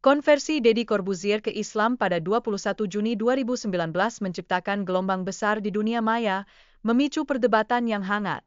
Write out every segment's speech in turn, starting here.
Konversi Deddy Corbuzier ke Islam pada 21 Juni 2019 menciptakan gelombang besar di dunia maya, memicu perdebatan yang hangat.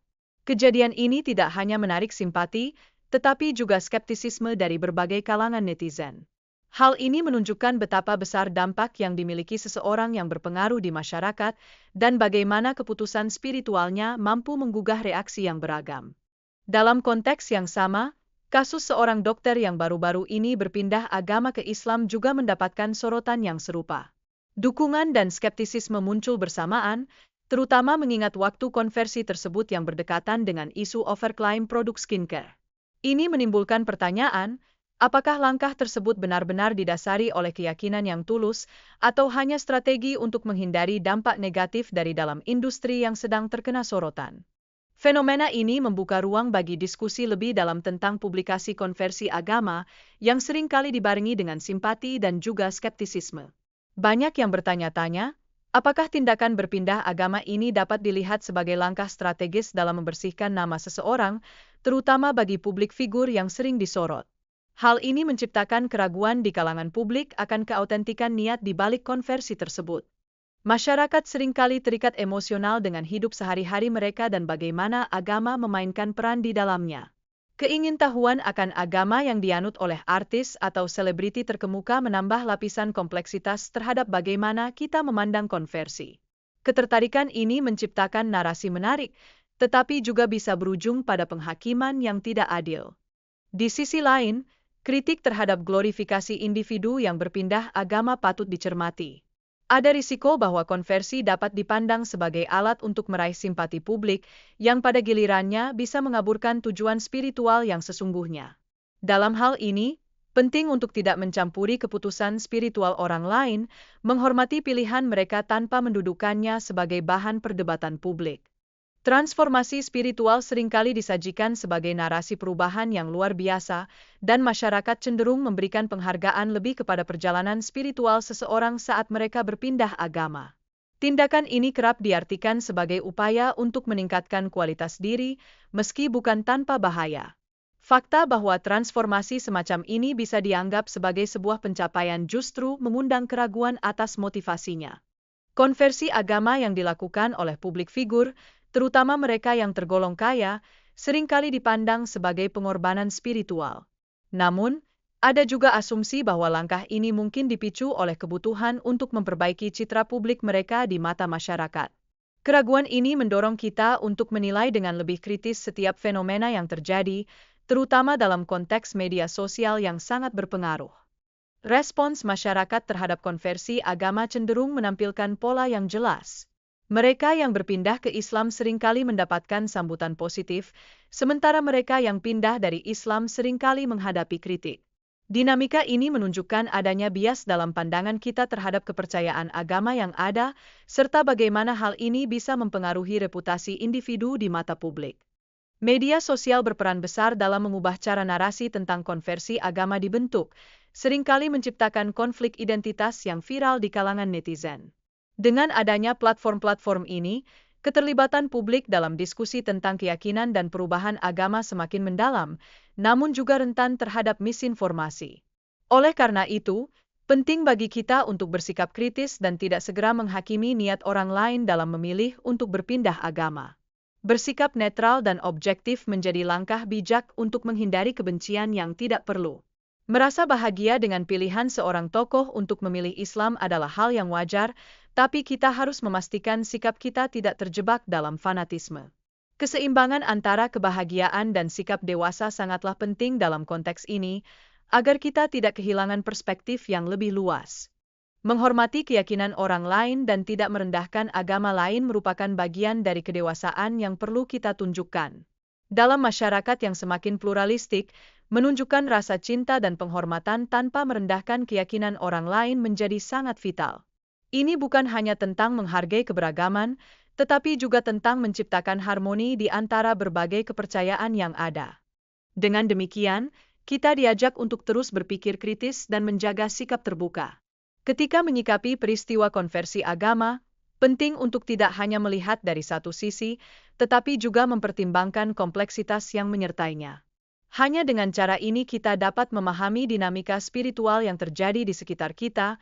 Kejadian ini tidak hanya menarik simpati, tetapi juga skeptisisme dari berbagai kalangan netizen. Hal ini menunjukkan betapa besar dampak yang dimiliki seseorang yang berpengaruh di masyarakat dan bagaimana keputusan spiritualnya mampu menggugah reaksi yang beragam. Dalam konteks yang sama, kasus seorang dokter yang baru-baru ini berpindah agama ke Islam juga mendapatkan sorotan yang serupa. Dukungan dan skeptisisme muncul bersamaan, terutama mengingat waktu konversi tersebut yang berdekatan dengan isu overklaim produk skincare. Ini menimbulkan pertanyaan, apakah langkah tersebut benar-benar didasari oleh keyakinan yang tulus, atau hanya strategi untuk menghindari dampak negatif dari dalam industri yang sedang terkena sorotan? Fenomena ini membuka ruang bagi diskusi lebih dalam tentang publikasi konversi agama yang seringkali dibarengi dengan simpati dan juga skeptisisme. Banyak yang bertanya-tanya, apakah tindakan berpindah agama ini dapat dilihat sebagai langkah strategis dalam membersihkan nama seseorang, terutama bagi publik figur yang sering disorot. Hal ini menciptakan keraguan di kalangan publik akan keautentikan niat di balik konversi tersebut. Masyarakat seringkali terikat emosional dengan hidup sehari-hari mereka dan bagaimana agama memainkan peran di dalamnya. Keingintahuan akan agama yang dianut oleh artis atau selebriti terkemuka menambah lapisan kompleksitas terhadap bagaimana kita memandang konversi. Ketertarikan ini menciptakan narasi menarik, tetapi juga bisa berujung pada penghakiman yang tidak adil. Di sisi lain, kritik terhadap glorifikasi individu yang berpindah agama patut dicermati. Ada risiko bahwa konversi dapat dipandang sebagai alat untuk meraih simpati publik yang pada gilirannya bisa mengaburkan tujuan spiritual yang sesungguhnya. Dalam hal ini, penting untuk tidak mencampuri keputusan spiritual orang lain, menghormati pilihan mereka tanpa mendudukannya sebagai bahan perdebatan publik. Transformasi spiritual seringkali disajikan sebagai narasi perubahan yang luar biasa, dan masyarakat cenderung memberikan penghargaan lebih kepada perjalanan spiritual seseorang saat mereka berpindah agama. Tindakan ini kerap diartikan sebagai upaya untuk meningkatkan kualitas diri, meski bukan tanpa bahaya. Fakta bahwa transformasi semacam ini bisa dianggap sebagai sebuah pencapaian justru mengundang keraguan atas motivasinya. Konversi agama yang dilakukan oleh publik figur, terutama mereka yang tergolong kaya, seringkali dipandang sebagai pengorbanan spiritual. Namun, ada juga asumsi bahwa langkah ini mungkin dipicu oleh kebutuhan untuk memperbaiki citra publik mereka di mata masyarakat. Keraguan ini mendorong kita untuk menilai dengan lebih kritis setiap fenomena yang terjadi, terutama dalam konteks media sosial yang sangat berpengaruh. Respons masyarakat terhadap konversi agama cenderung menampilkan pola yang jelas. Mereka yang berpindah ke Islam seringkali mendapatkan sambutan positif, sementara mereka yang pindah dari Islam seringkali menghadapi kritik. Dinamika ini menunjukkan adanya bias dalam pandangan kita terhadap kepercayaan agama yang ada, serta bagaimana hal ini bisa mempengaruhi reputasi individu di mata publik. Media sosial berperan besar dalam mengubah cara narasi tentang konversi agama dibentuk, seringkali menciptakan konflik identitas yang viral di kalangan netizen. Dengan adanya platform-platform ini, keterlibatan publik dalam diskusi tentang keyakinan dan perubahan agama semakin mendalam, namun juga rentan terhadap misinformasi. Oleh karena itu, penting bagi kita untuk bersikap kritis dan tidak segera menghakimi niat orang lain dalam memilih untuk berpindah agama. Bersikap netral dan objektif menjadi langkah bijak untuk menghindari kebencian yang tidak perlu. Merasa bahagia dengan pilihan seorang tokoh untuk memilih Islam adalah hal yang wajar, tapi kita harus memastikan sikap kita tidak terjebak dalam fanatisme. Keseimbangan antara kebahagiaan dan sikap dewasa sangatlah penting dalam konteks ini, agar kita tidak kehilangan perspektif yang lebih luas. Menghormati keyakinan orang lain dan tidak merendahkan agama lain merupakan bagian dari kedewasaan yang perlu kita tunjukkan. Dalam masyarakat yang semakin pluralistik, menunjukkan rasa cinta dan penghormatan tanpa merendahkan keyakinan orang lain menjadi sangat vital. Ini bukan hanya tentang menghargai keberagaman, tetapi juga tentang menciptakan harmoni di antara berbagai kepercayaan yang ada. Dengan demikian, kita diajak untuk terus berpikir kritis dan menjaga sikap terbuka. Ketika menyikapi peristiwa konversi agama, penting untuk tidak hanya melihat dari satu sisi, tetapi juga mempertimbangkan kompleksitas yang menyertainya. Hanya dengan cara ini kita dapat memahami dinamika spiritual yang terjadi di sekitar kita